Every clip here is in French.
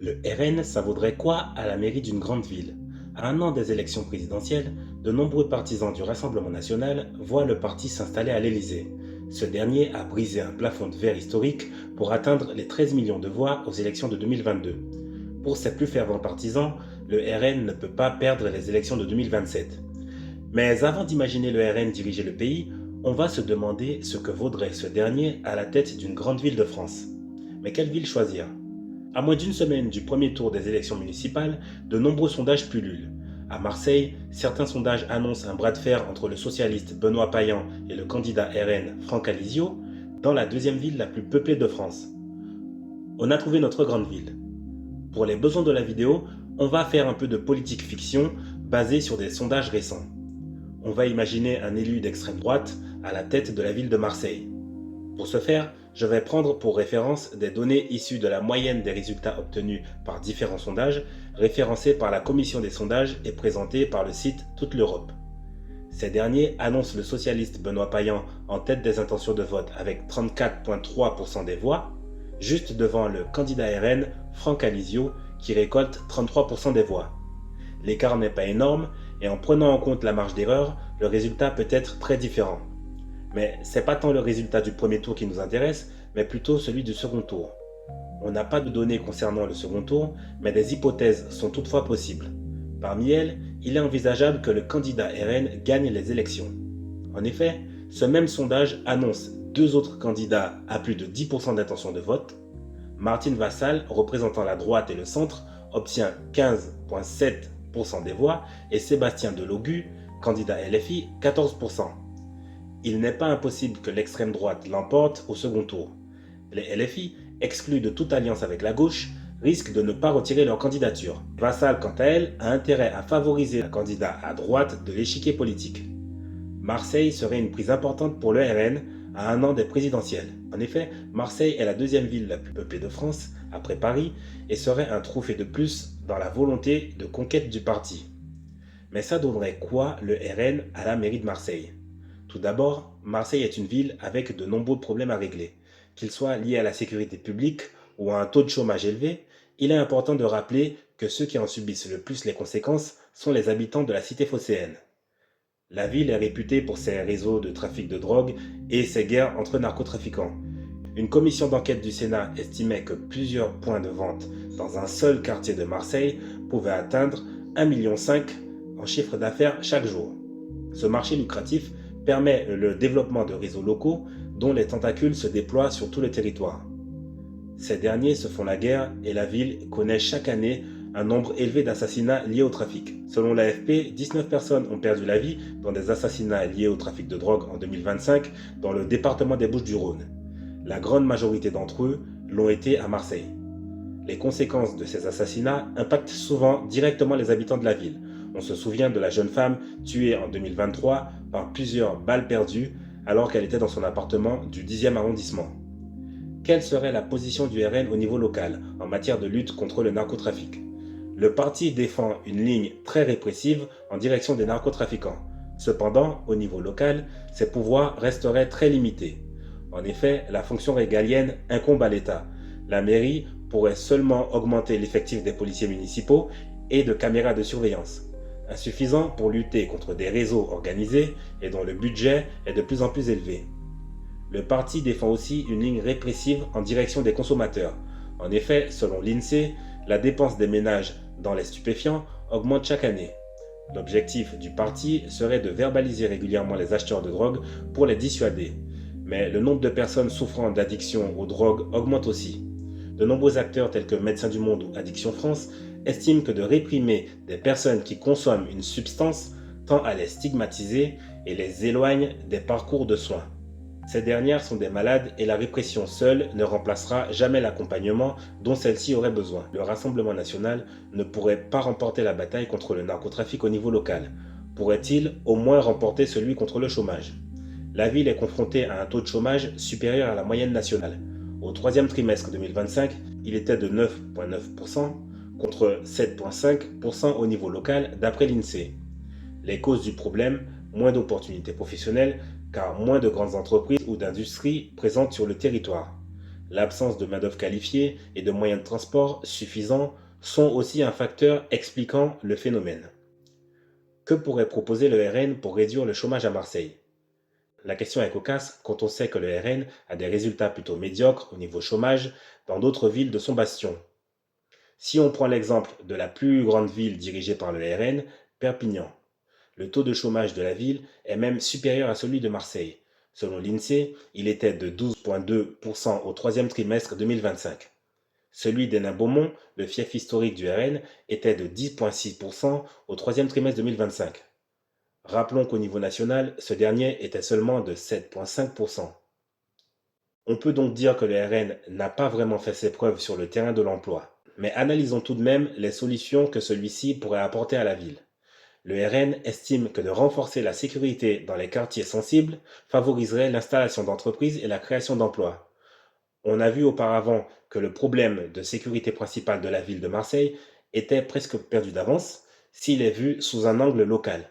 Le RN, ça vaudrait quoi à la mairie d'une grande ville? À un an des élections présidentielles, de nombreux partisans du Rassemblement national voient le parti s'installer à l'Élysée. Ce dernier a brisé un plafond de verre historique pour atteindre les 13 millions de voix aux élections de 2022. Pour ses plus fervents partisans, le RN ne peut pas perdre les élections de 2027. Mais avant d'imaginer le RN diriger le pays, on va se demander ce que vaudrait ce dernier à la tête d'une grande ville de France. Mais quelle ville choisir? À moins d'une semaine du premier tour des élections municipales, de nombreux sondages pullulent. À Marseille, certains sondages annoncent un bras de fer entre le socialiste Benoît Payan et le candidat RN Franck Alizio, dans la deuxième ville la plus peuplée de France. On a trouvé notre grande ville. Pour les besoins de la vidéo, on va faire un peu de politique fiction basée sur des sondages récents. On va imaginer un élu d'extrême droite à la tête de la ville de Marseille. Pour ce faire, je vais prendre pour référence des données issues de la moyenne des résultats obtenus par différents sondages, référencés par la commission des sondages et présentés par le site Toute l'Europe. Ces derniers annoncent le socialiste Benoît Payan en tête des intentions de vote avec 34,3% des voix, juste devant le candidat RN Franck Alizio qui récolte 33% des voix. L'écart n'est pas énorme et en prenant en compte la marge d'erreur, le résultat peut être très différent. Mais c'est pas tant le résultat du premier tour qui nous intéresse, mais plutôt celui du second tour. On n'a pas de données concernant le second tour, mais des hypothèses sont toutefois possibles. Parmi elles, il est envisageable que le candidat RN gagne les élections. En effet, ce même sondage annonce deux autres candidats à plus de 10% d'intention de vote. Martine Vassal, représentant la droite et le centre, obtient 15,7% des voix et Sébastien Delogu, candidat LFI, 14%. Il n'est pas impossible que l'extrême droite l'emporte au second tour. Les LFI, exclus de toute alliance avec la gauche, risquent de ne pas retirer leur candidature. Vassal, quant à elle, a intérêt à favoriser un candidat à droite de l'échiquier politique. Marseille serait une prise importante pour le RN à un an des présidentielles. En effet, Marseille est la deuxième ville la plus peuplée de France, après Paris, et serait un trophée de plus dans la volonté de conquête du parti. Mais ça donnerait quoi le RN à la mairie de Marseille? Tout d'abord, Marseille est une ville avec de nombreux problèmes à régler. Qu'ils soient liés à la sécurité publique ou à un taux de chômage élevé, il est important de rappeler que ceux qui en subissent le plus les conséquences sont les habitants de la cité phocéenne. La ville est réputée pour ses réseaux de trafic de drogue et ses guerres entre narcotrafiquants. Une commission d'enquête du Sénat estimait que plusieurs points de vente dans un seul quartier de Marseille pouvaient atteindre 1,5 million en chiffre d'affaires chaque jour. Ce marché lucratif permet le développement de réseaux locaux dont les tentacules se déploient sur tout le territoire. Ces derniers se font la guerre et la ville connaît chaque année un nombre élevé d'assassinats liés au trafic. Selon l'AFP, 19 personnes ont perdu la vie dans des assassinats liés au trafic de drogue en 2025 dans le département des Bouches-du-Rhône. La grande majorité d'entre eux l'ont été à Marseille. Les conséquences de ces assassinats impactent souvent directement les habitants de la ville. On se souvient de la jeune femme tuée en 2023 par plusieurs balles perdues alors qu'elle était dans son appartement du 10e arrondissement. Quelle serait la position du RN au niveau local en matière de lutte contre le narcotrafic? Le parti défend une ligne très répressive en direction des narcotrafiquants. Cependant, au niveau local, ses pouvoirs resteraient très limités. En effet, la fonction régalienne incombe à l'État. La mairie pourrait seulement augmenter l'effectif des policiers municipaux et de caméras de surveillance, insuffisant pour lutter contre des réseaux organisés et dont le budget est de plus en plus élevé. Le parti défend aussi une ligne répressive en direction des consommateurs. En effet, selon l'INSEE, la dépense des ménages dans les stupéfiants augmente chaque année. L'objectif du parti serait de verbaliser régulièrement les acheteurs de drogue pour les dissuader. Mais le nombre de personnes souffrant d'addiction aux drogues augmente aussi. De nombreux acteurs tels que Médecins du Monde ou Addiction France estiment que de réprimer des personnes qui consomment une substance tend à les stigmatiser et les éloigne des parcours de soins. Ces dernières sont des malades et la répression seule ne remplacera jamais l'accompagnement dont celle-ci aurait besoin. Le Rassemblement national ne pourrait pas remporter la bataille contre le narcotrafic au niveau local. Pourrait-il au moins remporter celui contre le chômage? La ville est confrontée à un taux de chômage supérieur à la moyenne nationale. Au troisième trimestre 2025, il était de 9,9% contre 7,5% au niveau local d'après l'INSEE. Les causes du problème, moins d'opportunités professionnelles car moins de grandes entreprises ou d'industries présentes sur le territoire. L'absence de main-d'œuvre qualifiée et de moyens de transport suffisants sont aussi un facteur expliquant le phénomène. Que pourrait proposer le RN pour réduire le chômage à Marseille? La question est cocasse quand on sait que le RN a des résultats plutôt médiocres au niveau chômage dans d'autres villes de son bastion. Si on prend l'exemple de la plus grande ville dirigée par le RN, Perpignan, le taux de chômage de la ville est même supérieur à celui de Marseille. Selon l'INSEE, il était de 12,2% au troisième trimestre 2025. Celui d'Hénin-Beaumont, le fief historique du RN, était de 10,6% au troisième trimestre 2025. Rappelons qu'au niveau national, ce dernier était seulement de 7,5%. On peut donc dire que le RN n'a pas vraiment fait ses preuves sur le terrain de l'emploi. Mais analysons tout de même les solutions que celui-ci pourrait apporter à la ville. Le RN estime que de renforcer la sécurité dans les quartiers sensibles favoriserait l'installation d'entreprises et la création d'emplois. On a vu auparavant que le problème de sécurité principal de la ville de Marseille était presque perdu d'avance s'il est vu sous un angle local.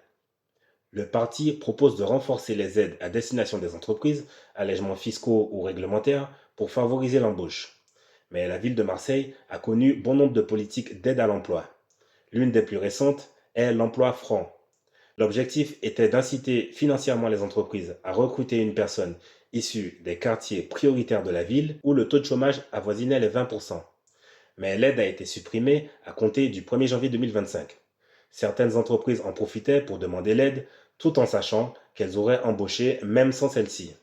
Le parti propose de renforcer les aides à destination des entreprises, allègements fiscaux ou réglementaires, pour favoriser l'embauche. Mais la ville de Marseille a connu bon nombre de politiques d'aide à l'emploi. L'une des plus récentes est l'emploi franc. L'objectif était d'inciter financièrement les entreprises à recruter une personne issue des quartiers prioritaires de la ville où le taux de chômage avoisinait les 20%. Mais l'aide a été supprimée à compter du 1er janvier 2025. Certaines entreprises en profitaient pour demander l'aide tout en sachant qu'elles auraient embauché même sans celle-ci.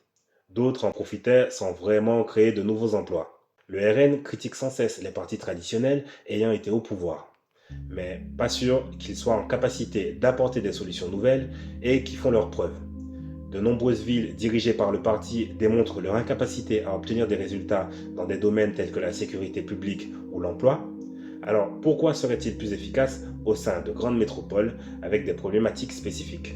D'autres en profitaient sans vraiment créer de nouveaux emplois. Le RN critique sans cesse les partis traditionnels ayant été au pouvoir, mais pas sûr qu'ils soient en capacité d'apporter des solutions nouvelles et qui font leurs preuves. De nombreuses villes dirigées par le parti démontrent leur incapacité à obtenir des résultats dans des domaines tels que la sécurité publique ou l'emploi. Alors pourquoi serait-il plus efficace au sein de grandes métropoles avec des problématiques spécifiques?